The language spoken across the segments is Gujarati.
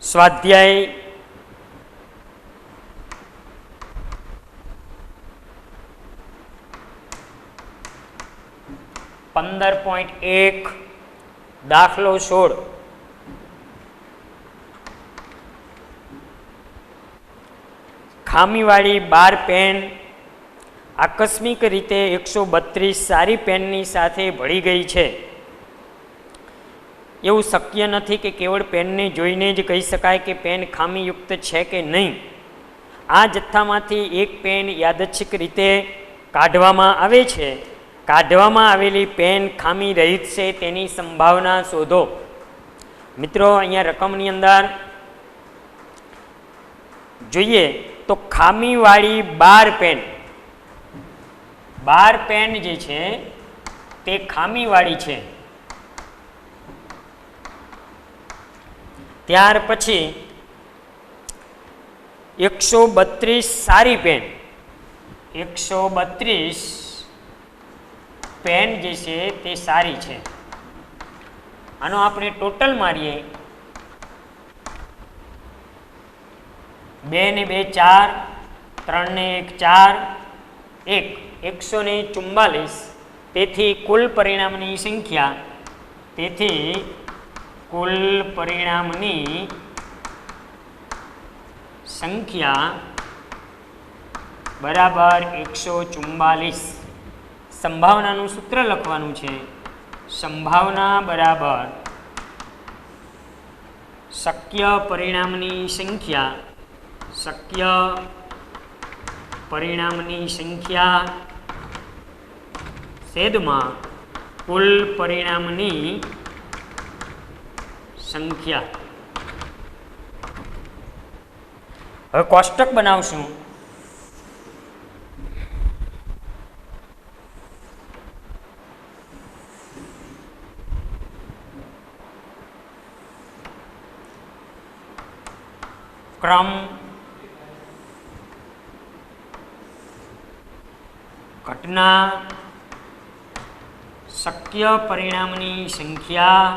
સ્વાધ્યાય 15.1 દાખલો 16 ખામીવાળી 12 પેન આકસ્મિક રીતે 132 સારી પેનની સાથે ભળી ગઈ છે. એવું શક્ય નથી કે કેવળ પેનને જોઈને જ કહી શકાય કે પેન ખામીયુક્ત છે કે નહીં. આ જથ્થામાંથી એક પેન યાદચ્છિક રીતે કાઢવામાં આવે છે. કાઢવામાં આવેલી પેન ખામી રહિત છે તેની સંભાવના શોધો. મિત્રો, અહીંયા રકમની અંદર જોઈએ તો ખામીવાળી 12 પેન જે છે તે ખામીવાળી છે. ત્યાર પછી 132 સારી પેન, 132 પેન જે છે તે સારી છે. આનો આપણે ટોટલ મારીએ 2 ને 2 4, 3 ને 1 4, 144. તેથી કુલ પરિણામની સંખ્યા બરાબર 144. સંભાવનાનું સૂત્ર લખવાનું છે. સંભાવના બરાબર શક્ય પરિણામની સંખ્યા છેદમાં કુલ પરિણામની સંખ્યા. હવે કોષ્ટક બનાવશું. ક્રમ, ઘટના, શક્ય પરિણામની સંખ્યા,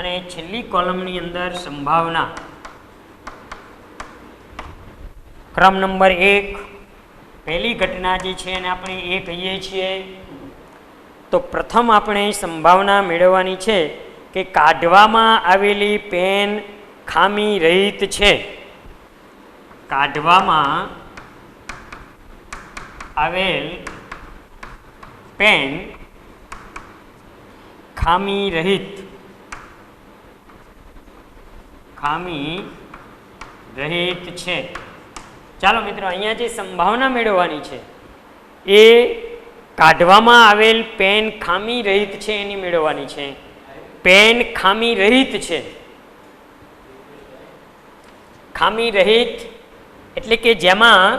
અને છેલ્લી કોલમની અંદર સંભાવના. ક્રમ નંબર 1, પહેલી ઘટના જે છે એને આપણે એ કહીએ છીએ. તો પ્રથમ આપણે સંભાવના મેળવવાની છે કે કાઢવામાં આવેલી પેન ખામી રહિત છે. કાઢવામાં આવેલ પેન ખામી રહિત છે. ચાલો મિત્રો, અહીંયા જે સંભાવના મેળવવાની છે એ કાઢવામાં આવેલ પેન ખામી રહિત છે એની મેળવવાની છે. પેન ખામી રહિત છે. ખામી રહિત એટલે કે જેમાં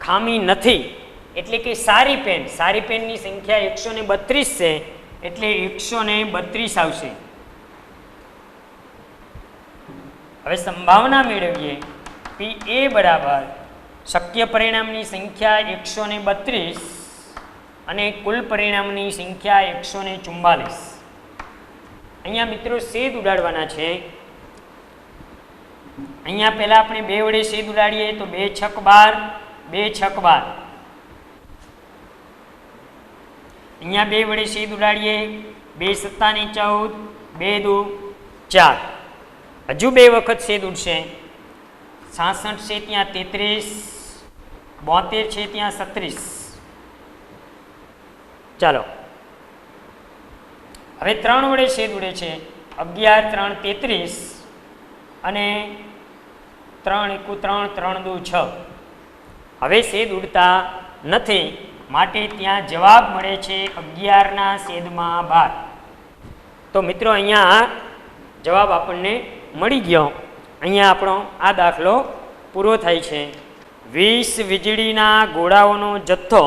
ખામી નથી, એટલે કે સારી પેનની સંખ્યા 132 છે એટલે 132 આવશે. હવે સંભાવના મેળવીએ. PA બરાબર શક્ય પરિણામની સંખ્યા 132 અને કુલ પરિણામની સંખ્યા 144. અહીંયા મિત્રો છેદ ઉડાડવાના છે. અહીંયા પહેલા આપણે 2 વડે છેદ ઉડાડીએ તો 2 છક 12, 2 છક 12. અહીંયા 2 વડે છેદ ઉડાડીએ 2 સત્તા ને 14, 2 દુ 4. હજુ 2 વખત છેદ ઉડશે. 66 છે ત્યાં 33, 72 છે ત્યાં 36. ચાલો, હવે 3 વડે છેદ ઉડે છે. 11, 3, 33 અને 3, 1, 3, 3, 2, 6. હવે છેદ ઉડતા નથી, માટે ત્યાં જવાબ મળે છે 11/12. તો મિત્રો, અહીંયા જવાબ આપણને મળી ગયો. અહીંયા આપણો આ દાખલો પૂરો થાય છે. 20 વીજળીના ગોળાઓનો જથ્થો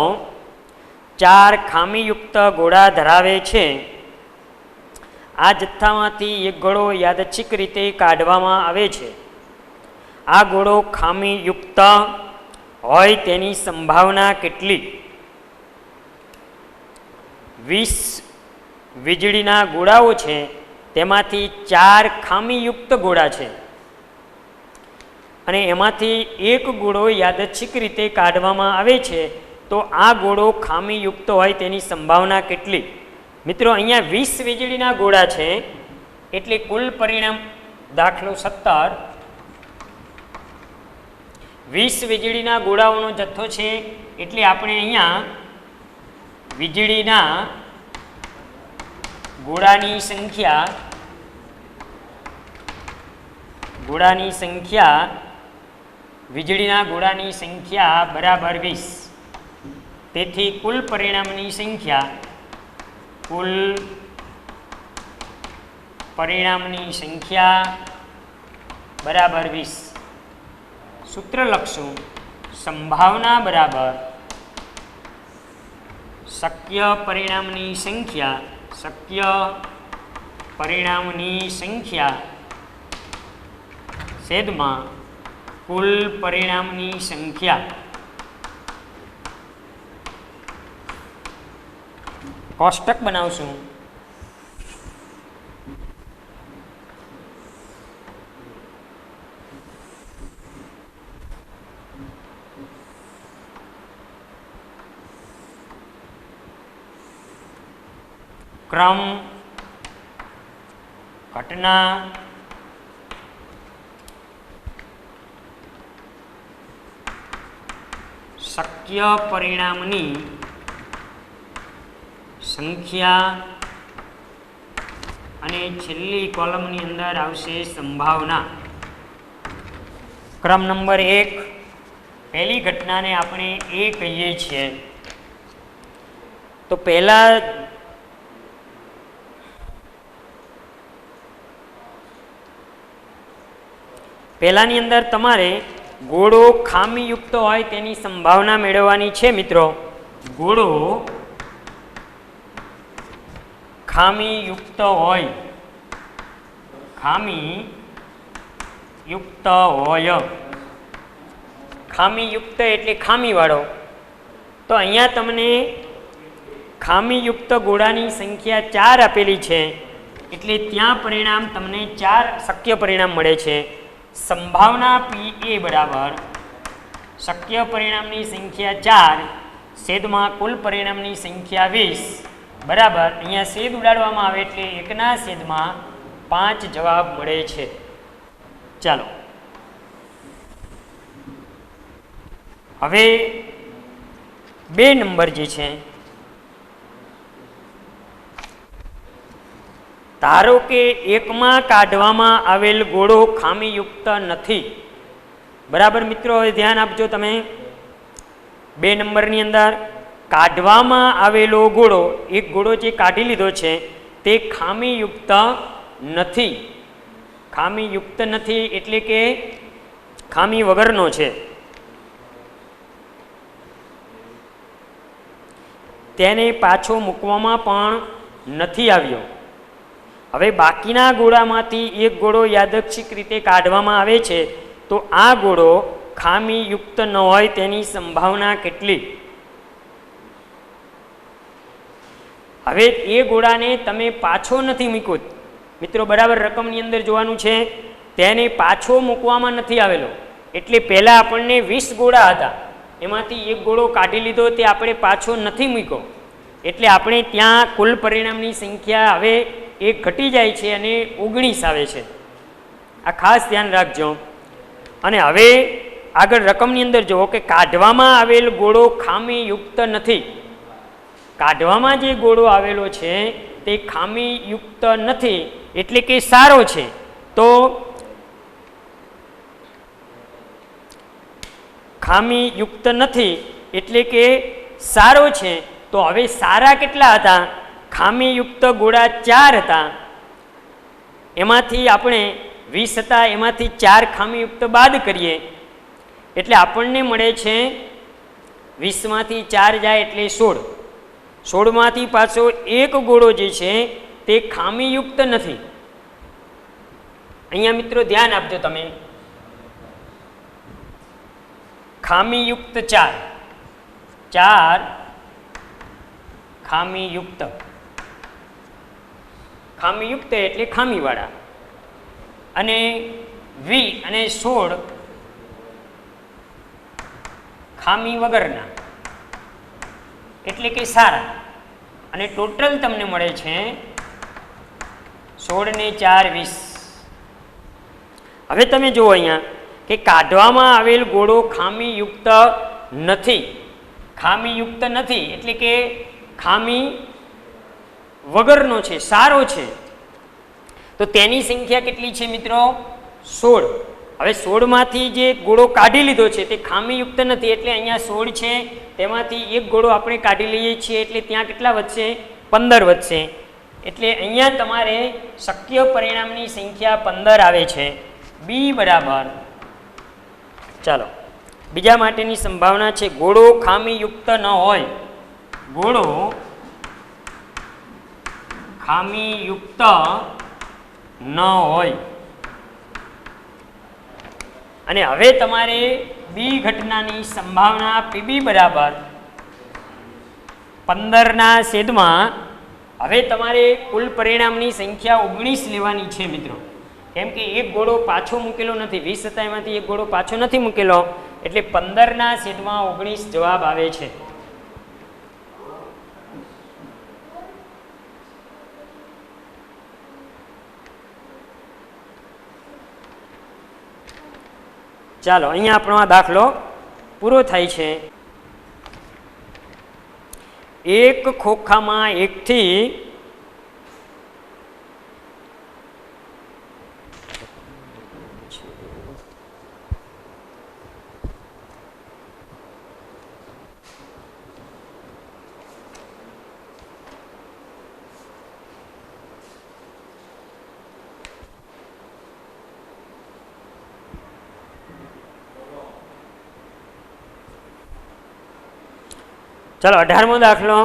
4 ખામીયુક્ત ગોળા ધરાવે છે. આ જથ્થામાંથી એક ગોળો યાદચ્છિક રીતે કાઢવામાં આવે છે. આ ગોળો ખામીયુક્ત હોય તેની સંભાવના કેટલી? 20 વીજળીના ગોળાઓ છે તેમાંથી 4 ખામીયુક્ત ગોળા છે અને એમાંથી એક ગોળો યાદચ્છિક રીતે કાઢવામાં આવે છે, તો આ ગોળો ખામીયુક્ત હોય તેની સંભાવના કેટલી? મિત્રો અહીંયા 20 વીજળીના ગોળા છે એટલે કુલ પરિણામ દાખલો 17 20 વીજળીના ગોળાઓનો જથ્થો છે એટલે આપણે અહીંયા વીજળીના ગોળાની સંખ્યા વીજળીના ગોળાની સંખ્યા બરાબર 20. તેથી કુલ પરિણામની સંખ્યા બરાબર 20. સૂત્ર લખશું, સંભાવના બરાબર શક્ય પરિણામની સંખ્યા છેદમાં કુલ પરિણામની સંખ્યા. કોષ્ટક બનાવશું. ક્રમ, ઘટના, શક્ય પરિણામની સંખ્યા અને છેલ્લી કોલમની અંદર આવશે સંભાવના. ક્રમ નંબર 1, પહેલી ઘટનાને આપણે એ કહીએ છીએ. તો પહેલાની અંદર તમારે ગોળો ખામીયુક્ત હોય તેની સંભાવના મેળવવાની છે. મિત્રો, ગોળો ખામીયુક્ત એટલે ખામીવાળો. તો અહીંયા તમને ખામીયુક્ત ગોળાની સંખ્યા 4 આપેલી છે એટલે ત્યાં પરિણામ તમને 4 શક્ય પરિણામ મળે છે. સંભાવના PA બરાબર શક્ય પરિણામની સંખ્યા 4 છેદમાં કુલ પરિણામની સંખ્યા 20 બરાબર. અહીંયા છેદ ઉડાડવામાં આવે એટલે 1/5 જવાબ મળે છે. ચાલો હવે 2 નંબર જે છે, ધારો કે એકમાં કાઢવામાં આવેલ ગોળો ખામીયુક્ત નથી. બરાબર મિત્રો, હવે ધ્યાન આપજો તમે. 2 નંબરની અંદર કાઢવામાં આવેલો ગોળો, એક ગોળો જે કાઢી લીધો છે તે ખામીયુક્ત નથી એટલે કે ખામી વગરનો છે. તેને પાછો મૂકવામાં પણ નથી આવ્યો. હવે બાકીના ગોળામાંથી એક ગોળો યાદચ્છિક રીતે કાઢવામાં આવે છે, તો આ ગોળો ખામીયુક્ત ન હોય તેની સંભાવના કેટલી? હવે એ ગોળાને તમે પાછો નથી મૂક્યો. મિત્રો બરાબર રકમની અંદર જોવાનું છે, તેને પાછો મૂકવામાં નથી આવેલો. એટલે પહેલાં આપણને 20 ગોળા હતા, એમાંથી એક ગોળો કાઢી લીધો, તે આપણે પાછો નથી મૂક્યો. એટલે આપણે ત્યાં કુલ પરિણામની સંખ્યા હવે 1 ઘટી જાય છે અને 19 આવે છે. આ ખાસ ધ્યાન રાખજો. અને હવે આગળ રકમની અંદર જુઓ કે કાઢવામાં આવેલ ગોળો ખામીયુક્ત નથી. કાઢવામાં જે ગોળો આવેલો છે તે ખામીયુક્ત નથી એટલે કે સારો છે. તો ખામીયુક્ત નથી એટલે કે સારો છે. તો હવે સારા કેટલા હતા? ખામીયુક્ત ગોળા 4 હતા, એમાંથી આપણે 20 હતા, એમાંથી 4 ખામીયુક્ત બાદ કરીએ એટલે આપણને મળે છે 20માંથી 4 જાય એટલે 16. 16માંથી પાછો એક ગોળો જે છે તે ખામીયુક્ત નથી. અહીંયા મિત્રો ધ્યાન આપજો તમે. ખામીયુક્ત 4 ખામીયુક્ત. ખામીયુક્ત એટલે ખામીવાળા. અને 20 અને 16 ખામી વગરના એટલે કે સારા. અને ટોટલ તમને મળે છે 16 ને 4 20. હવે તમે જુઓ અહીંયા કે કાઢવામાં આવેલ ગોળો ખામીયુક્ત નથી. ખામીયુક્ત નથી એટલે કે ખામી વગરનો છે, સારો છે. તો તેની સંખ્યા કેટલી છે મિત્રો? 16. હવે 16 માંથી જે ગોળો કાઢી લીધો છે તે ખામીયુક્ત નથી એટલે અહીંયા 16 છે, તેમાંથી એક ગોળો આપણે કાઢી લઈએ છીએ એટલે ત્યાં કેટલા વધશે? 15 વધશે. એટલે અહીંયા તમારે શક્ય પરિણામની સંખ્યા 15 આવે છે. બી બરાબર, ચાલો બીજા માટેની સંભાવના છે ગોળો ખામીયુક્ત ન હોય. ગોળો ખામીયુક્ત ન હોય. અને હવે તમારે બી ઘટનાની સંભાવના પીબી બરાબર 15/. હવે તમારે કુલ પરિણામની સંખ્યા 19 લેવાની છે મિત્રો, કેમ કે એક ગોળો પાછો મૂકેલો નથી. 20 હતા એમાંથી એક ગોળો પાછો નથી મૂકેલો એટલે 15/19 જવાબ આવે છે. ચાલો અહીંયા આપણો આ દાખલો પૂરો થાય છે. એક ખોખામાં 1 થી ચાલો 18મો દાખલો.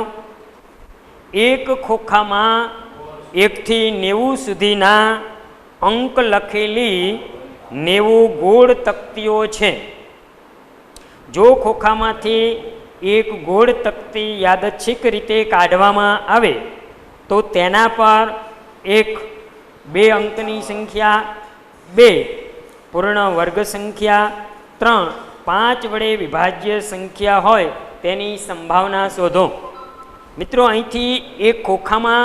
એક ખોખામાં 1 થી 90 સુધીના અંક લખેલી 90 ગોળ તકતીઓ છે. જો ખોખામાંથી એક ગોળ તકતી યાદચ્છિક રીતે કાઢવામાં આવે તો તેના પર 1 2 અંકની સંખ્યા, 2 પૂર્ણ વર્ગ સંખ્યા, 3 5 વડે વિભાજ્ય સંખ્યા હોય તેની સંભાવના શોધો. મિત્રો અહીંથી એક ખોખામાં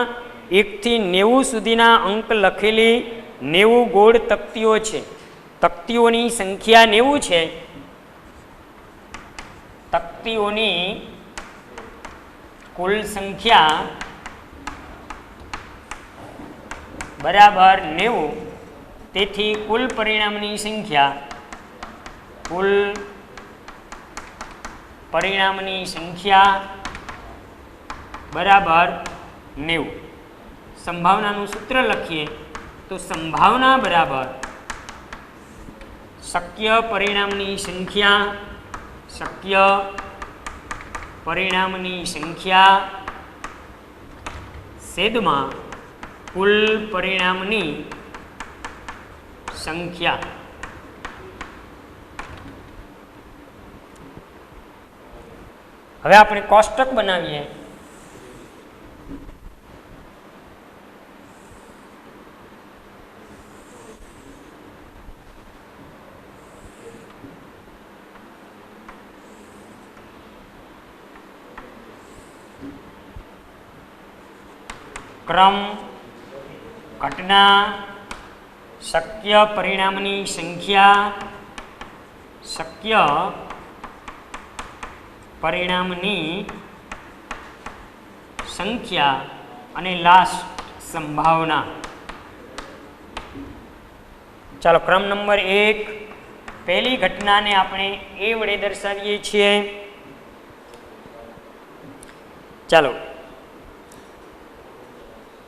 1 થી 90 સુધીના અંક લખેલી 90 ગોળ તકતીઓ છે. તકતીઓની સંખ્યા 90 છે. તકતીઓની કુલ સંખ્યા બરાબર 90. તેથી કુલ પરિણામની સંખ્યા, કુલ પરિણામની સંખ્યા બરાબર 90. સંભાવનાનું સૂત્ર લખીએ તો સંભાવના બરાબર શક્ય પરિણામની સંખ્યા, શક્ય પરિણામની સંખ્યા છેદમાં કુલ પરિણામની સંખ્યા. હવે આપણે કોષ્ટક બનાવીએ. ક્રમ, ઘટના, શક્ય પરિણામની સંખ્યા, શક્ય પરિણામની સંખ્યા અને લાસ્ટ સંભાવના. ચાલો ક્રમ નંબર 1, પહેલી ઘટનાને આપણે એ વડે દર્શાવીએ છીએ. ચાલો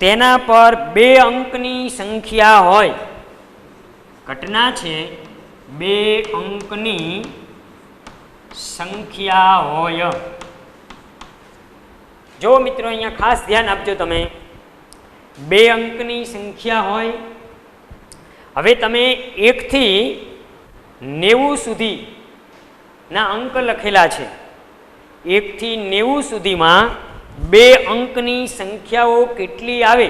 તેના પર 2 અંકની સંખ્યા હોય. ઘટના છે 2 અંકની સંખ્યા હોય. જો મિત્રો અહીંયા ખાસ ધ્યાન આપજો તમે, 2 અંકની સંખ્યા હોય. હવે તમે 1 થી 90 સુધીના અંક લખેલા છે. 1 થી 90 સુધીમાં બે અંકની સંખ્યાઓ કેટલી આવે?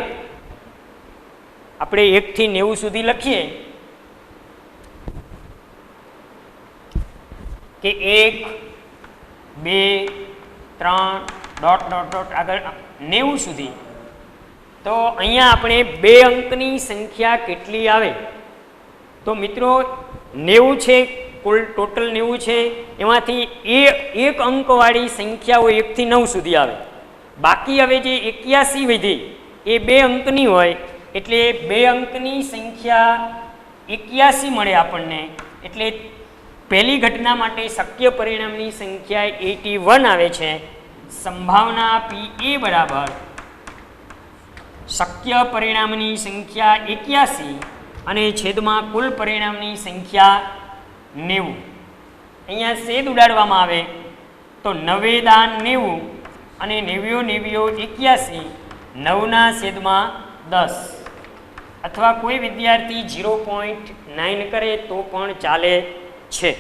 આપણે 1 થી 90 સુધી લખીએ કે 1 2 3 ડોટ ડોટ ડોટ આગળ 90 સુધી, તો અહીંયા આપણે બે અંકની સંખ્યા કેટલી આવે? તો મિત્રો 90 છે, કુલ ટોટલ 90 છે, એમાંથી એક અંકવાળી સંખ્યાઓ 1 થી 9 સુધી આવે. બાકી હવે જે 81 વિધિ એ બે અંકની હોય, એટલે બે અંકની સંખ્યા 81 મળે આપણને. એટલે પહેલી ઘટના માટે શક્ય પરિણામની સંખ્યા 81 આવે છે. સંભાવના PA બરાબર શક્ય પરિણામની સંખ્યા 81 અને છેદમાં કુલ પરિણામની સંખ્યા 90. અહીંયા છેદ ઉડાડવામાં આવે તો 9 દાન 90 અને 90 81, 9/10, અથવા કોઈ વિદ્યાર્થી 0.9 કરે તો પણ ચાલે છે.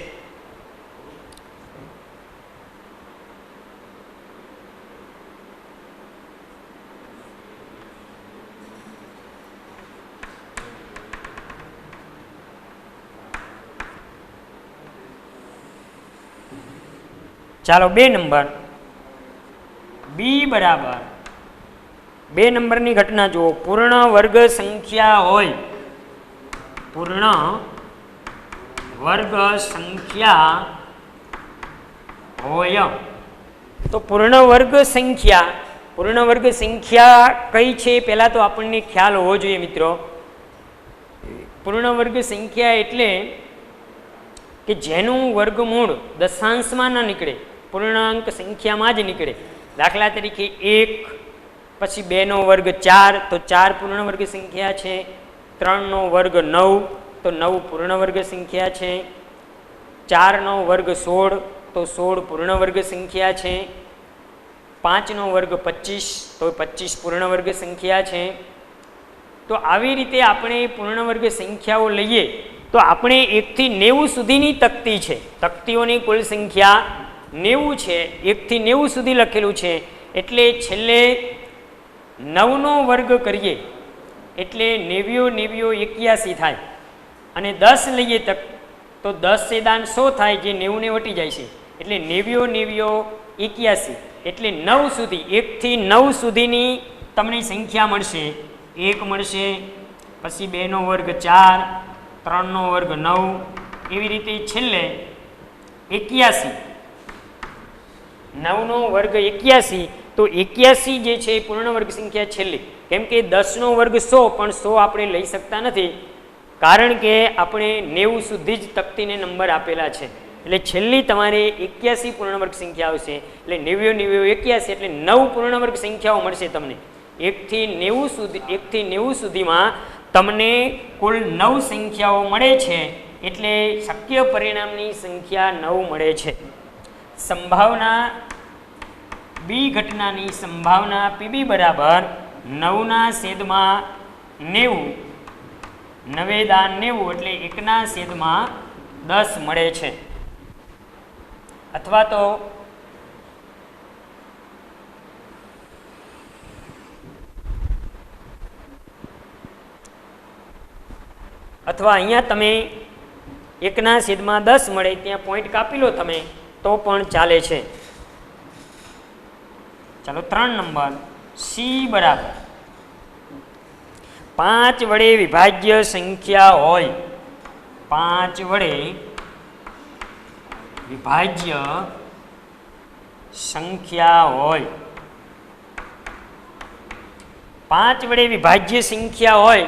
ચાલો 2 નંબર બી બરાબર 2 નંબરની ઘટના જુઓ. પૂર્ણ વર્ગ સંખ્યા હોય, પૂર્ણ વર્ગ સંખ્યા હોય, તો પૂર્ણ વર્ગ સંખ્યા કઈ છે પહેલા તો આપણને ખ્યાલ હોવો જોઈએ મિત્રો. પૂર્ણ વર્ગ સંખ્યા એટલે કે જેનું વર્ગમૂળ દશાંશમાં ન નીકળે, પૂર્ણાંક સંખ્યામાં જ નીકળે. દાખલા તરીકે 1 પછી 2 નો વર્ગ 4, તો 4 પૂર્ણ વર્ગ સંખ્યા છે. 3 નો વર્ગ 9, તો 9 પૂર્ણ વર્ગ સંખ્યા છે. 4 નો વર્ગ 16, તો 16 પૂર્ણ વર્ગ સંખ્યા છે. 5 નો વર્ગ 25, તો 25 પૂર્ણ વર્ગ સંખ્યા છે. તો આવી રીતે આપણે પૂર્ણ વર્ગ સંખ્યાઓ લઈએ તો આપણે 1 થી 90 સુધીની તકતી છે. તકતીઓની કુલ સંખ્યા 90 છે. 1 થી 90 સુધી લખેલું છે. એટલે છેલ્લે 9 નો વર્ગ કરીએ એટલે 90 81 થાય. અને 10 લઈએ તો 10 છેદાન 100 થાય, જે 90 ને વટી જાય છે. એટલે 90 81, એટલે 9 સુધી, 1 થી 9 સુધીની તમને સંખ્યા મળશે. 1 મળશે, પછી 2 નો વર્ગ 4, 3 નો વર્ગ 9, એવી રીતે છેલ્લે 81, 9 નો વર્ગ 81. તો 81 જે છે એ પૂર્ણ વર્ગ સંખ્યા છેલ્લી. કેમ કે 10 નો વર્ગ 100, પણ 100 આપણે લઈ શકતા નથી, કારણ કે આપણે 90 સુધી જ તકતીને નંબર આપેલા છે. એટલે છેલ્લી તમારે 81 પૂર્ણ વર્ગ સંખ્યા આવશે. એટલે 90 81, એટલે 9 પૂર્ણ વર્ગ સંખ્યાઓ મળશે તમને. 1 થી 90 સુધીમાં તમને કુલ 9 સંખ્યાઓ મળે છે. એટલે શક્ય પરિણામની સંખ્યા 9 મળે છે. સંભાવના બી ઘટનાની સંભાવના PB બરાબર 9/90, 9 દાન 90, એટલે 1/10 મળે છે. અથવા તો અહીંયા તમે 1/10 મળે ત્યાં પોઈન્ટ કાપી લો તમે તો પણ ચાલે છે. ચાલો 3 નંબર સી બરાબર 5 વડે વિભાજ્ય સંખ્યા હોય, 5 વડે વિભાજ્ય સંખ્યા હોય, 5 વડે વિભાજ્ય સંખ્યા હોય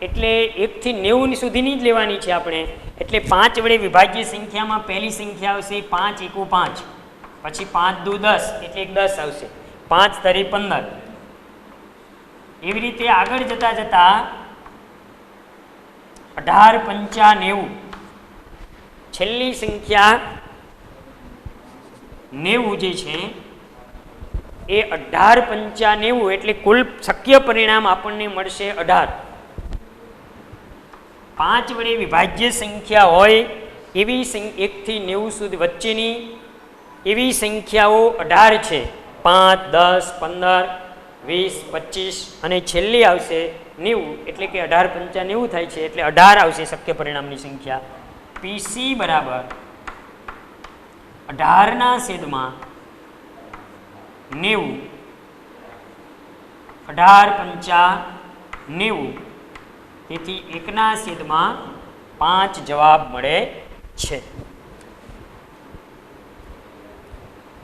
એટલે 1 થી 90 સુધીની જ લેવાની છે આપણે. એટલે 5 વડે વિભાજ્ય સંખ્યામાં પહેલી સંખ્યા આવશે 5 × 5, પછી 5 × 10, એટલે 10 આવશે. 5 × 15. એવી રીતે આગળ જતા 18×5 = 90. છેલ્લી સંખ્યા 90 જે છે એ 18×5 એટલે કુલ શક્ય પરિણામ આપણને મળશે 18. 5 વડે વિભાજ્ય સંખ્યા હોય એવી 1 થી 90 સુધી વચ્ચેની એવી સંખ્યાઓ 18 છે. 5, 10, 15, 20, 25 અને છેલ્લી આવશે 90, એટલે કે 18 × 5 90 થાય છે, એટલે 18 આવશે શક્ય પરિણામની સંખ્યા. PC બરાબર 18/90, 18 × 90, તેથી 1/5 જવાબ મળે છે.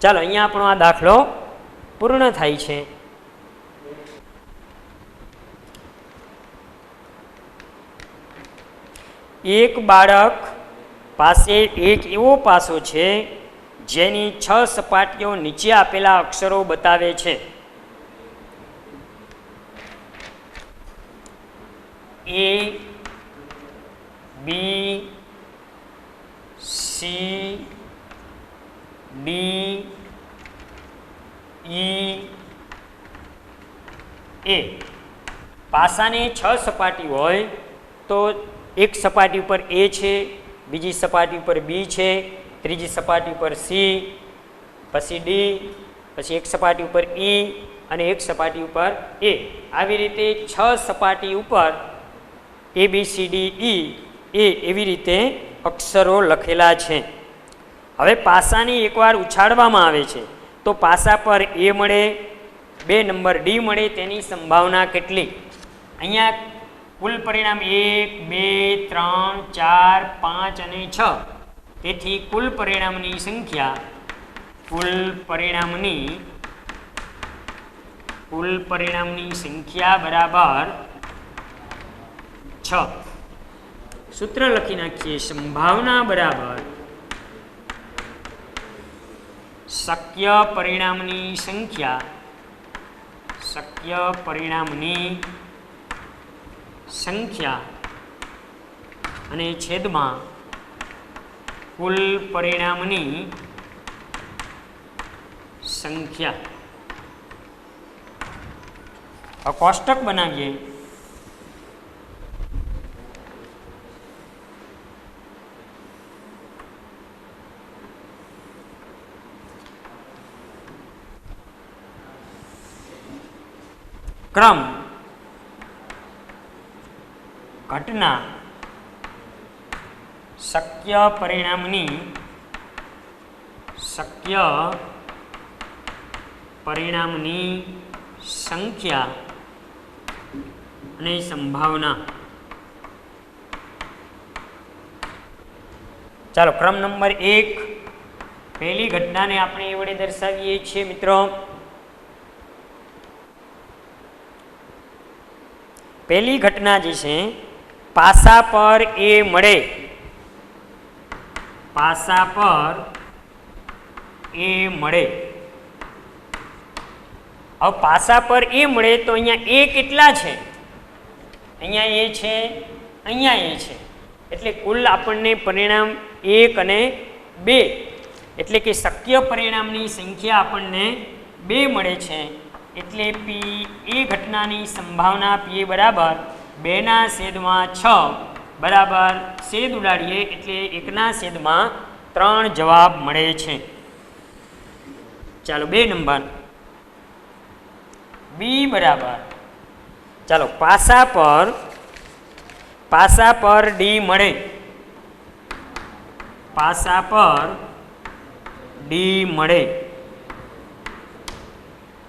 ચાલો અહીંયા આપણો આ દાખલો પૂર્ણ થાય છે. એક બાળક પાસે એક એવો પાસો છે જેની 6 સપાટીઓ નીચે આપેલા અક્ષરો બતાવે છે. A, B, C, D, E, A. પાસાની 6 સપાટી હોય તો એક સપાટી ઉપર A છે, બીજી સપાટી ઉપર B છે, ત્રીજી સપાટી ઉપર C, પછી D, પછી એક સપાટી ઉપર E અને એક સપાટી ઉપર A. આવી રીતે 6 સપાટી ઉપર ABCDE એવી રીતે અક્ષરો લખેલા છે. હવે પાસાની એકવાર ઉછાળવામાં આવે છે તો પાસા પર A મળે, 2 નંબર D મળે, તેની સંભાવના કેટલી? અહીંયા કુલ પરિણામ 1, 2, 3, 4, 5 અને 6. તેથી કુલ પરિણામની સંખ્યા બરાબર 6. સૂત્ર લખી નાખીએ. સંભાવના બરાબર શક્ય પરિણામની સંખ્યા અને છેદમાં કુલ પરિણામની સંખ્યા. કોષ્ટક બનાવીએ. ક્રમ, ઘટના, શક્ય પરિણામની સંખ્યા અને સંભાવના. ચાલો ક્રમ નંબર 1, પહેલી ઘટનાને આપણે એ વડે દર્શાવીએ છીએ મિત્રો. પહેલી ઘટના જે છે, પાસા પર A મળે, હવે પાસા પર A મળે તો અહીંયા A કેટલા છે? અહીંયા A છે, અહીંયા A છે, એટલે કુલ આપણને પરિણામ 1 અને 2, એટલે કે શક્ય પરિણામની સંખ્યા આપણને 2 મળે છે. એટલે P એ ઘટનાની સંભાવના P બરાબર 2/6 બરાબર છેદ ઉડાડીએ એટલે 1/3 જવાબ મળે છે. ચાલો 2 નંબર B બરાબર, ચાલો પાસા પર D મળે,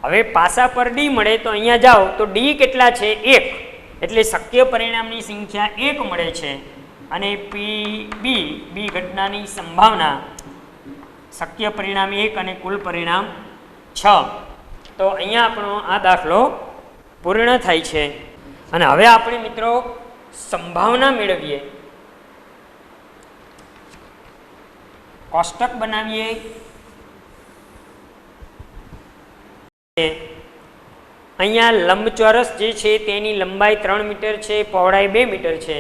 હવે પાસા પર D મળે તો અહીંયા જાઓ તો D કેટલા છે? 1, એટલે શક્ય પરિણામની સંખ્યા 1 મળે છે. અને B ઘટનાની સંભાવના શક્ય પરિણામ 1 અને કુલ પરિણામ 6. તો અહીંયા આપણો આ દાખલો પૂર્ણ થાય છે. અને હવે આપણે મિત્રો સંભાવના મેળવીએ. કોષ્ટક બનાવીએ. અહીંયા લંબચોરસ જે છે તેની લંબાઈ 3 મીટર છે, પહોળાઈ 2 મીટર છે.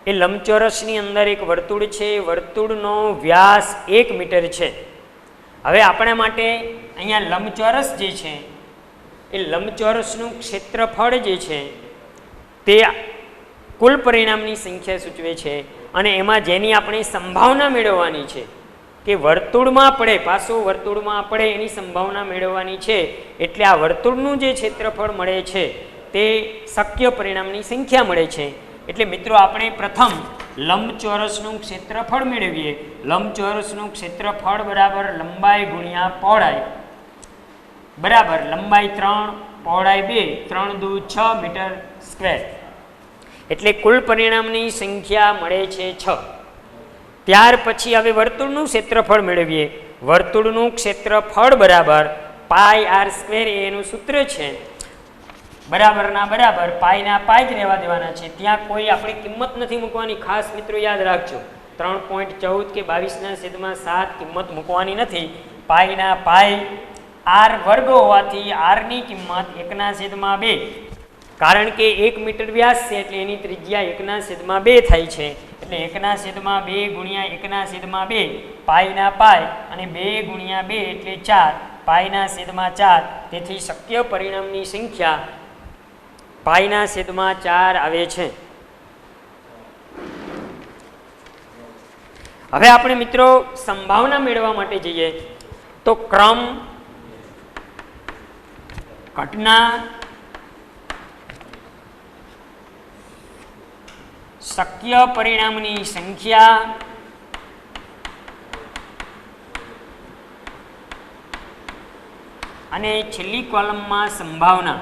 એ લંબચોરસની અંદર એક વર્તુળ છે, વર્તુળનો વ્યાસ 1 મીટર છે. હવે આપણા માટે અહીંયા લંબચોરસ જે છે એ લંબચોરસનું ક્ષેત્રફળ જે છે તે કુલ પરિણામની સંખ્યા સૂચવે છે. અને એમાં જેની આપણે સંભાવના મેળવવાની છે કે વર્તુળમાં પડે, પાસો વર્તુળમાં પડે એની સંભાવના મેળવવાની છે. એટલે આ વર્તુળનું જે ક્ષેત્રફળ મળે છે તે શક્ય પરિણામની સંખ્યા મળે છે. એટલે મિત્રો આપણે પ્રથમ લંબચોરસનું ક્ષેત્રફળ મેળવીએ. લંબચોરસનું ક્ષેત્રફળ બરાબર લંબાઈ ગુણ્યા પહોળાઈ બરાબર લંબાઈ 3 પહોળાઈ 2 3 દુ 6 મીટર સ્ક્વેર. એટલે કુલ પરિણામની સંખ્યા મળે છે 6. ત્યાર પછી હવે વર્તુળનું ક્ષેત્રફળ મેળવીએ. વર્તુળનું ક્ષેત્રફળ બરાબર પાઈ આર સ્ક્વેર એનું સૂત્ર છે. બરાબરના બરાબર પાઈના પાઈ જ રહેવા દેવાના છે. ત્યાં કોઈ આપણે કિંમત નથી મૂકવાની. ખાસ મિત્રો યાદ રાખજો, 3.14 કે 22/7 કિંમત મૂકવાની નથી. પાઈના પાઈ આર વર્ગ હોવાથી આરની કિંમત 1/2, કારણ કે 1 મીટર વ્યાસ છે એટલે એની ત્રિજ્યા 1/2 થાય છે. એટલે 1/2 ગુણ્યા 1/2 પાઈના પાઈ અને 2 ગુણ્યા 2 એટલે 4 પાઈના છેદમાં 4. તેથી શક્ય પરિણામની સંખ્યા પાઈના છેદમાં 4 આવે છે. હવે આપણે મિત્રો સંભાવના મેળવવા માટે જઈએ તો ક્રમ, ઘટના, શક્ય પરિણામની સંખ્યા અને છેલ્લી કોલમમાં સંભાવના.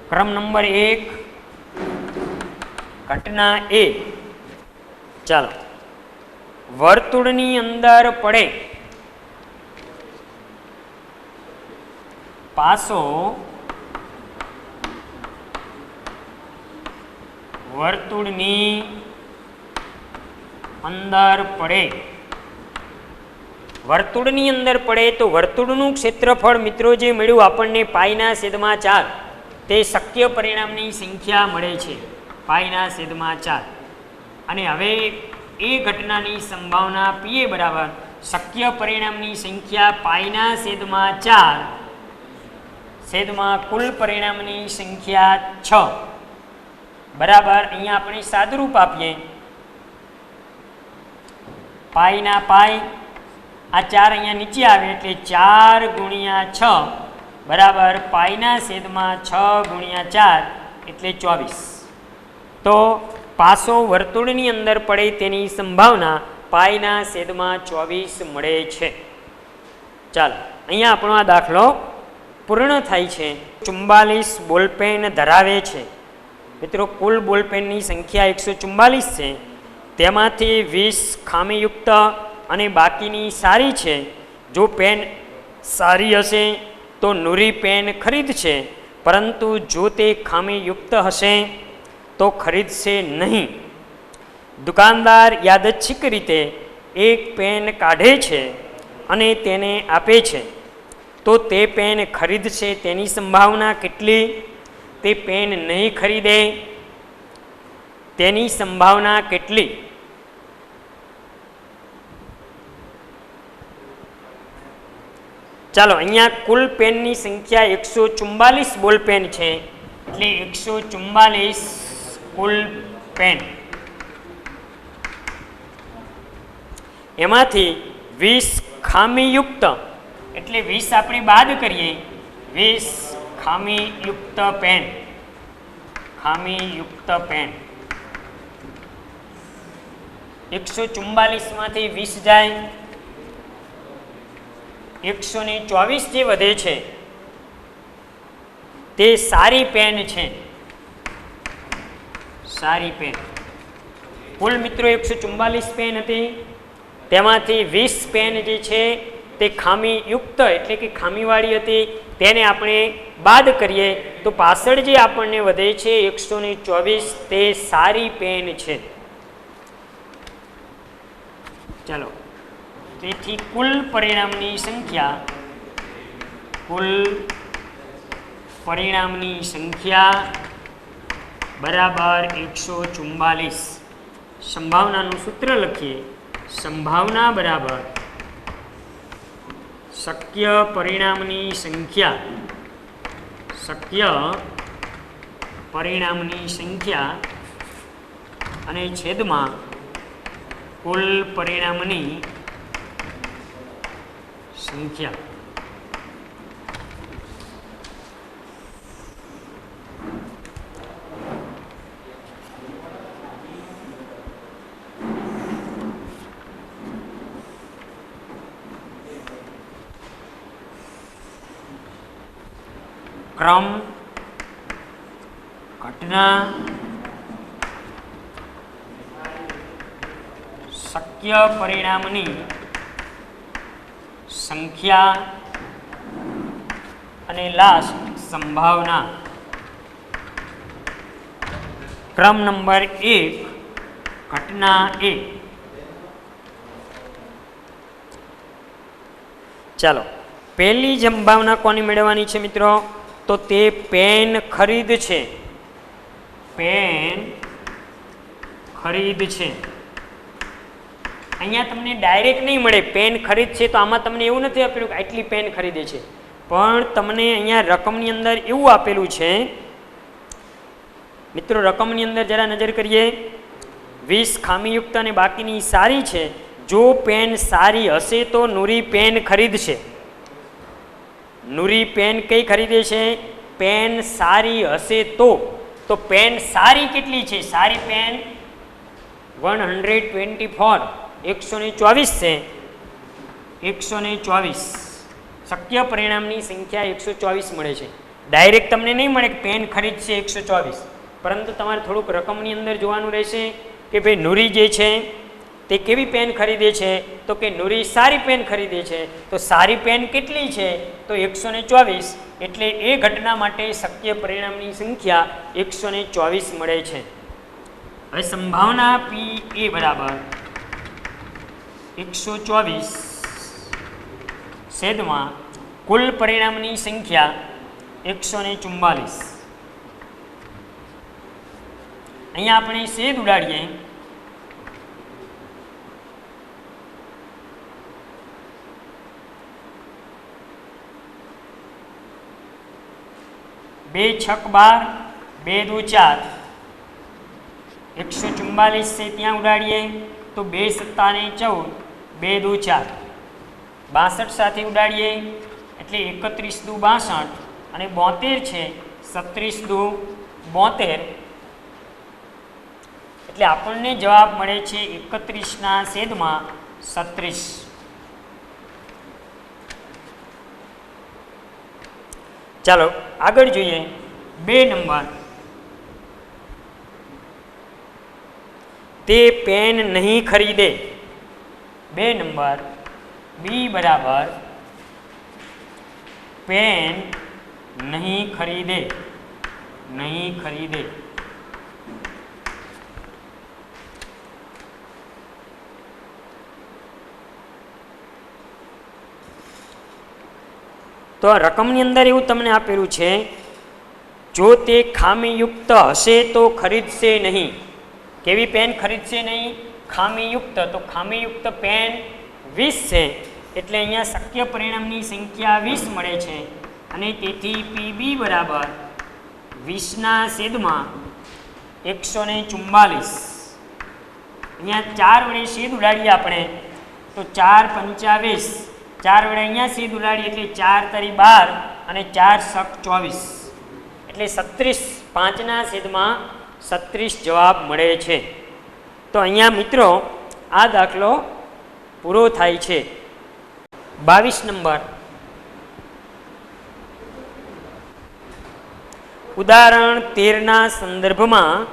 ક્રમ નંબર 1 ઘટના એ. ચાલો, વર્તુળની અંદર પડે પાસો વર્તુળની અંદર પડે. વર્તુળની અંદર પડે તો વર્તુળનું ક્ષેત્રફળ મિત્રો જે મળ્યું આપણને પાઈના છેદમાં 4 તે શક્ય પરિણામની સંખ્યા મળે છે. પાઈના છેદમાં 4. અને હવે એ ઘટનાની સંભાવના પીએ બરાબર શક્ય પરિણામની સંખ્યા પાઈના છેદમાં 4 છેદમાં કુલ પરિણામની સંખ્યા 6 બરાબર. અહીંયા આપણે સાદુરૂપ આપીએ. પાઈના પાઈ આ 4 અહીંયા નીચે આવે એટલે 4 ગુણ્યા 6 બરાબર પાઈના છેદમાં 6 ગુણ્યા 4 એટલે 24. તો પાસો વર્તુળની અંદર પડે તેની સંભાવના પાઈના છેદમાં 24 મળે છે. ચાલો, અહીંયા આપણો આ દાખલો પૂર્ણ થાય છે. 44 બોલપેન ધરાવે છે. મિત્રો કુલ બોલપેનની સંખ્યા 144 છે. તેમાંથી 20 ખામીયુક્ત અને બાકીની સારી છે. જો પેન સારી હશે તો નૂરી પેન ખરીદશે, પરંતુ જો તે ખામીયુક્ત હશે તો ખરીદશે નહીં. દુકાનદાર યાદચ્છિક રીતે એક પેન કાઢે છે અને તેને આપે છે, તો તે પેન ખરીદશે તેની સંભાવના કેટલી? તે પેન નહીં ખરીદે તેની સંભાવના કેટલી? ચાલો, અહીંયા કુલ પેનની સંખ્યા 144 બોલ પેન છે એટલે 144 કુલ પેન. એમાંથી 20 ખામીયુક્ત એટલે 20 આપણે બાદ કરીએ. 20 ખામીયુક્ત પેન. ખામીયુક્ત પેન 144 માંથી 20 જાય, 124 જે વધે છે તે સારી પેન છે. સારી પેન. કુલ મિત્રો 144 પેન હતી, તેમાંથી 20 પેન જે છે તે ખામીયુક્ત એટલે કે ખામીવાળી હતી. તેને આપણે બાદ કરીએ તો પાછળ જે આપણને વધે છે 124 તે સારી પેન છે. ચાલો, તેથી કુલ પરિણામની સંખ્યા, કુલ પરિણામની સંખ્યા બરાબર 144. સંભાવનાનું સૂત્ર લખીએ. સંભાવના બરાબર શક્ય પરિણામની સંખ્યા, શક્ય પરિણામની સંખ્યા અને છેદમાં કુલ પરિણામની સંખ્યા. ક્રમ, ઘટના, શક્ય પરિણામની સંખ્યા અને લાસ્ટ સંભાવના. ક્રમ નંબર 1, ઘટના 1. ચાલો, પહેલી સંભાવના કોની મેળવવાની છે મિત્રો? તો તે પેન ખરીદ છે. પેન ખરીદ છે. અહીંયા તમને ડાયરેક્ટ નહીં મળે પેન ખરીદ છે, તો આમાં તમને એવું નથી આપેલું કે આટલી પેન ખરીદે છે, પણ તમને અહીંયા રકમની અંદર એવું આપેલું છે. મિત્રો રકમની અંદર જરા નજર કરીએ. 20 ખામીયુક્ત અને બાકીની સારી છે. જો પેન સારી હશે તો નૂરી પેન ખરીદશે. નૂરી પેન કઈ ખરીદે છે? પેન સારી હશે તો પેન સારી કેટલી છે? સારી પેન 124, 124 છે. 124 શક્ય પરિણામની સંખ્યા 124 મળે છે. ડાયરેક્ટ તમને નહીં મળે કે પેન ખરીદશે 124, પરંતુ તમારે થોડુંક રકમની અંદર જોવાનું રહેશે કે ભાઈ નૂરી જે છે તે કેવી પેન ખરીદે છે? તો કે નૂરી સારી પેન ખરીદે છે. તો સારી પેન કેટલી છે? તો 124. એટલે એ ઘટના માટે શક્ય પરિણામની સંખ્યા 124 મળે છે. હવે સંભાવના પી એ બરાબર 124 છેદમાં કુલ પરિણામની સંખ્યા 144. અહીંયા આપણે છેદ ઉડાડીએ. બે છક 12, 2 દુ 4, 144 છે ત્યાં ઉડાડીએ તો 2 સત્તા ને 14, 2 દુ 4, 62 સાથે ઉડાડીએ એટલે 31 દુ 62 અને 72 છે 37 દુ 72. એટલે આપણને જવાબ મળે છે 31 ના છેદમાં 36. ચાલો આગળ જોઈએ. 2 નંબર. તે પેન નહીં ખરીદે. 2 નંબર બી બરાબર પેન નહીં ખરીદે. નહીં ખરીદે. તો આ રકમની અંદર એવું તમને આપેલું છે, જો તે ખામીયુક્ત હશે તો ખરીદશે નહીં. કેવી પેન ખરીદશે નહીં? ખામીયુક્ત. તો ખામીયુક્ત પેન 20 છે એટલે અહીંયા શક્ય પરિણામની સંખ્યા 20 મળે છે અને તેથી પીબી બરાબર 20 ના છેદમાં 144. અહીંયા 4 વડે છેદ ઉડાડીએ આપણે તો 4 25, 4 વડે અહીંયા છેદ ઉડાડીએ એટલે 4 તરી 12 અને 4 શક 24 એટલે 36. 5 ના છેદમાં 36 જવાબ મળે છે. તો અહીંયા મિત્રો આ દાખલો પૂરો થાય છે. 22 નંબર. ઉદાહરણ 13 ના સંદર્ભમાં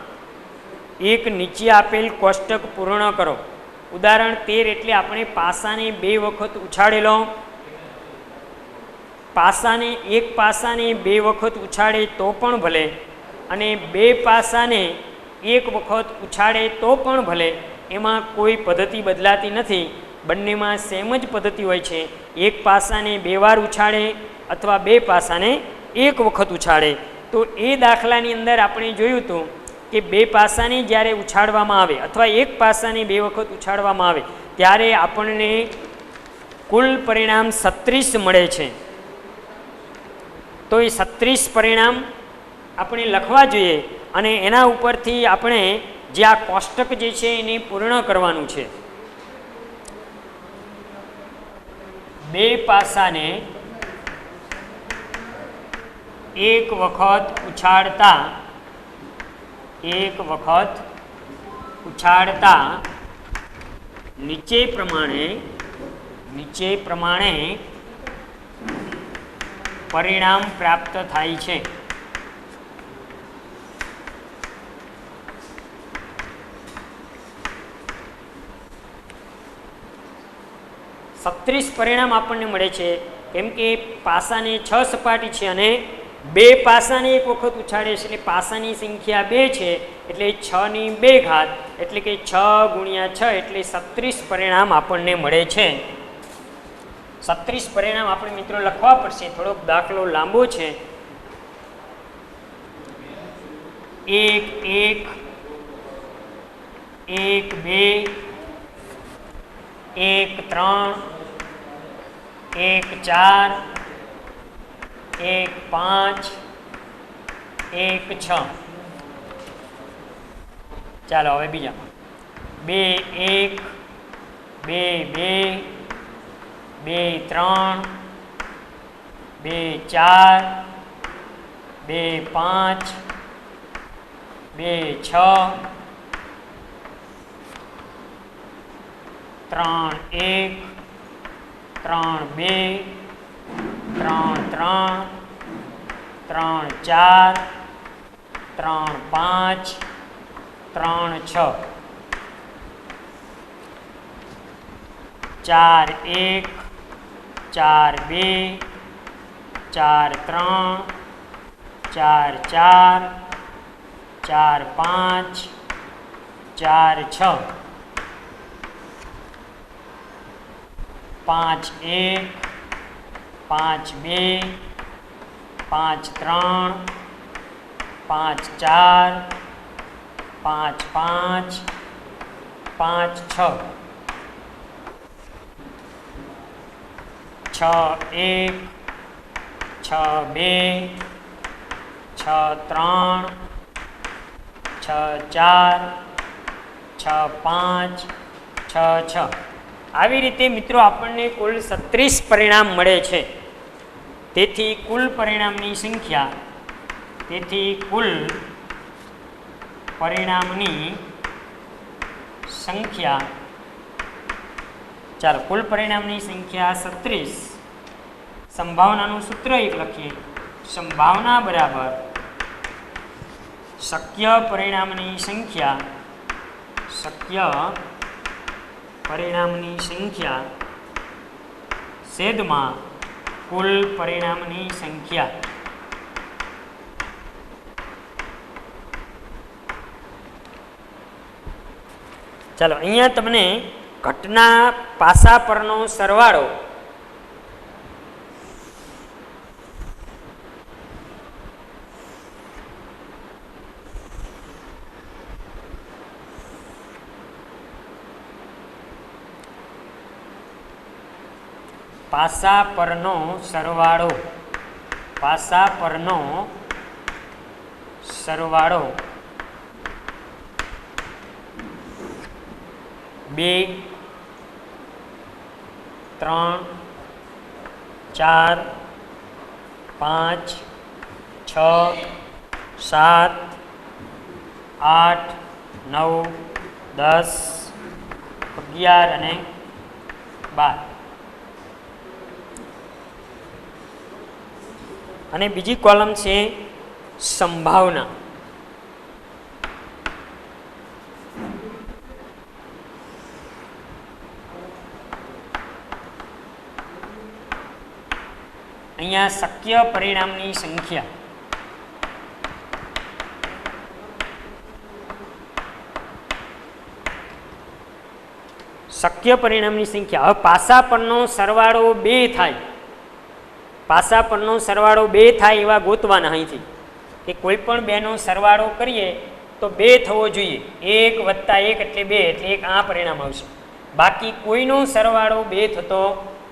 એક નીચે આપેલ કોષ્ટક પૂર્ણ કરો. ઉદાહરણ 13 એટલે આપણે પાસાને 2 વખત ઉછાળેલો. પાસાને એક પાસાને 2 વખત ઉછાળે તો પણ ભલે અને 2 પાસાને 1 વખત ઉછાળે તો પણ ભલે. એમાં કોઈ પદ્ધતિ બદલાતી નથી, બંનેમાં સેમ જ પદ્ધતિ હોય છે. એક પાસાને 2 વાર ઉછાળે અથવા 2 પાસાને 1 વખત ઉછાળે. તો એ દાખલાની અંદર આપણે જોયું હતું કે 2 પાસાને જ્યારે ઉછાળવામાં આવે અથવા એક પાસાને 2 વખત ઉછાળવામાં આવે ત્યારે આપણને કુલ પરિણામ 36 મળે છે. તો એ 36 પરિણામ આપણે લખવા જોઈએ અને એના ઉપરથી આપણે જે આ કોષ્ટક જે છે એને પૂર્ણ કરવાનું છે. બે પાસાને એક વખત ઉછાળતા નીચે પ્રમાણે પરિણામ પ્રાપ્ત થાય છે. 36 પરિણામ આપણને મળે છે. કેમ કે પાસાની 6 સપાટી છે અને બે પાસાને એક વખત ઉછાળે છે એટલે પાસાની સંખ્યા 2 છે, એટલે 6 ની 2 ઘાત એટલે કે 6 ગુણ્યા 6 એટલે 36 પરિણામ આપણને મળે છે. 36 પરિણામ આપણે મિત્રો લખવા પડશે, થોડોક દાખલો લાંબો છે. 1 1 1 2 1 3 1 4 1 5 1 6. ચાલો હવે બીજા 2 1 2 2 3 2 4 2 5 2 6 3 1 3 2 3 3 3 4 3 5 3 6 4 1 4 2 4 3 4 4 4 5 4 6 5 1 5 2 5 3 5 4 5 5 5 6 6 1 6 2 6 3 6 4 6 5 6 6. આવી રીતે મિત્રો આપણને કુલ 36 પરિણામ મળે છે. તેથી કુલ પરિણામની સંખ્યા ચાલો કુલ પરિણામની સંખ્યા 36. સંભાવનાનું સૂત્ર એક લખીએ. સંભાવના બરાબર શક્ય પરિણામની સંખ્યા છેદમાં કુલ પરિણામની સંખ્યા. ચાલો અહીંયા તમને ઘટના પાસા પરનો સરવાળો પાસા પરનો સરવાળો 2 3 4 5 6 7 8 9 10 11 અને 12. અને બીજી કોલમ છે સંભાવના. અહીંયા શક્ય પરિણામની સંખ્યા હવે પાસા પરનો સરવાળો 2 થાય. પાસા પરનો સરવાળો 2 થાય એવા ગોતવાના. અહીંથી કે કોઈ પણ બેનો સરવાળો કરીએ તો 2 થવો જોઈએ. 1 + 1 એટલે 2 એટલે એક આ પરિણામ આવશે. બાકી કોઈનો સરવાળો 2 થતો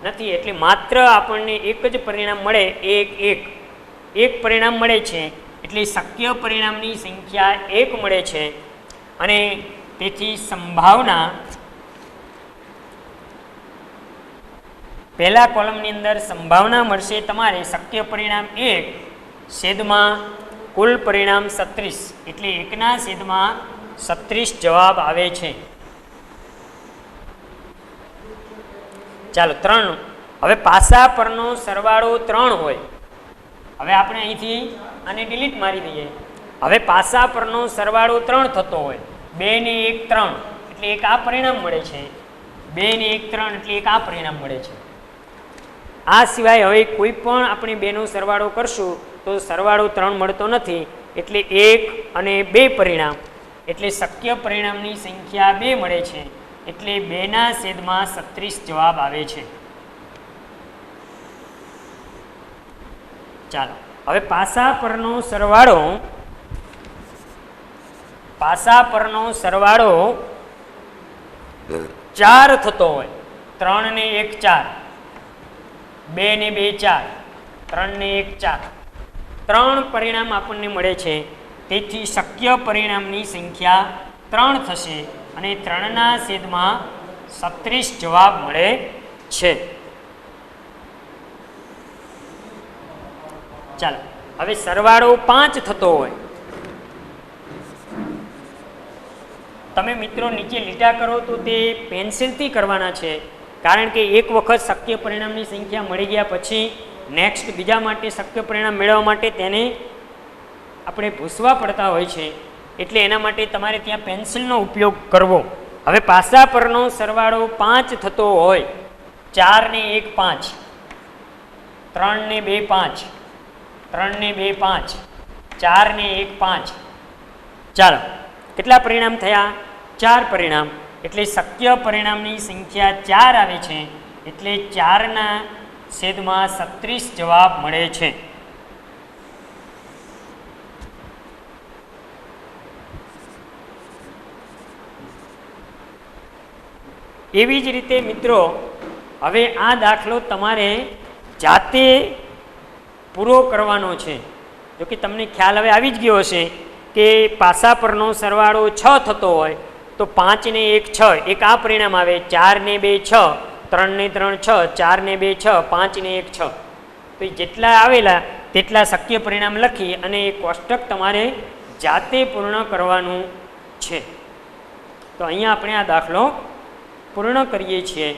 નથી. એટલે માત્ર આપણને એક જ પરિણામ મળે, એક પરિણામ મળે છે. એટલે શક્ય પરિણામની સંખ્યા 1 મળે છે. અને તેથી સંભાવના પહેલા કોલમની અંદર સંભાવના મળશે તમારે શક્ય પરિણામ 1 છેદમાં કુલ પરિણામ 36 એટલે 1ના છેદમાં 36 જવાબ આવે છે. ચાલો 3. હવે પાસા પરનો સરવાળો 3 હોય. હવે આપણે અહીંથી આને ડિલીટ મારી દઈએ. હવે પાસા પરનો સરવાળો 3 થતો હોય, 2 ને 1 3 એટલે એક આ પરિણામ મળે છે, 2 ને 1 3 એટલે એક આ પરિણામ મળે છે. આ સિવાય હવે કોઈ પણ આપણે 2નો સરવાળો કરશું તો સરવાળો 3 મળતો નથી, એટલે 1 અને 2 પરિણામ એટલે શક્ય પરિણામની સંખ્યા 2 મળે છે, એટલે 2ના છેદમાં 36 જવાબ આવે છે. ચાલો હવે પાસા પરનો સરવાળો 4 થતો હોય, 3 ને 1 4, 2 ને 2 4, 3 ને 1 4, 3 પરિણામ આપણને મળે છે, તેથી શક્ય પરિણામની સંખ્યા 3 થશે અને 3ના છેદમાં 36 જવાબ મળે છે. ચાલો હવે સરવાળો 5 થતો હોય, તમે મિત્રો નીચે લીટા કરો તો તે પેન્સિલથી કરવાના છે, કારણ કે એક વખત શક્ય પરિણામની સંખ્યા મળી ગયા પછી નેક્સ્ટ બીજા માટે શક્ય પરિણામ મેળવવા માટે તેને આપણે ભૂસવા પડતા હોય છે, એટલે એના માટે તમારે ત્યાં પેન્સિલનો ઉપયોગ કરવો. હવે પાસા પરનો સરવાળો 5 થતો હોય, 4 ને 1 5, 3 ને 2 5, 3 ને 2 5, 4 ને 1 5. ચાલો કેટલા પરિણામ થયા? 4 પરિણામ, એટલે શક્ય પરિણામની સંખ્યા 4 આવે છે, એટલે 4ના છેદમાં 36 જવાબ મળે છે. એવી જ રીતે મિત્રો હવે આ દાખલો તમારે જાતે પૂરો કરવાનો છે. જો કે તમને ખ્યાલ હવે આવી જ ગયો હશે કે પાસા પરનો સરવાળો 6 થતો હોય તો 5 ને 1 6 એક આ પરિણામ આવે, 4 ને 2 6, 3 ને 3 6, 4 ને 2 6, 5 ને 1 6. તો એ જેટલા આવેલા તેટલા શક્ય પરિણામ લખી અને એ કોષ્ટક તમારે જાતે પૂર્ણ કરવાનું છે. તો અહીંયા આપણે આ દાખલો પૂર્ણ કરીએ છીએ.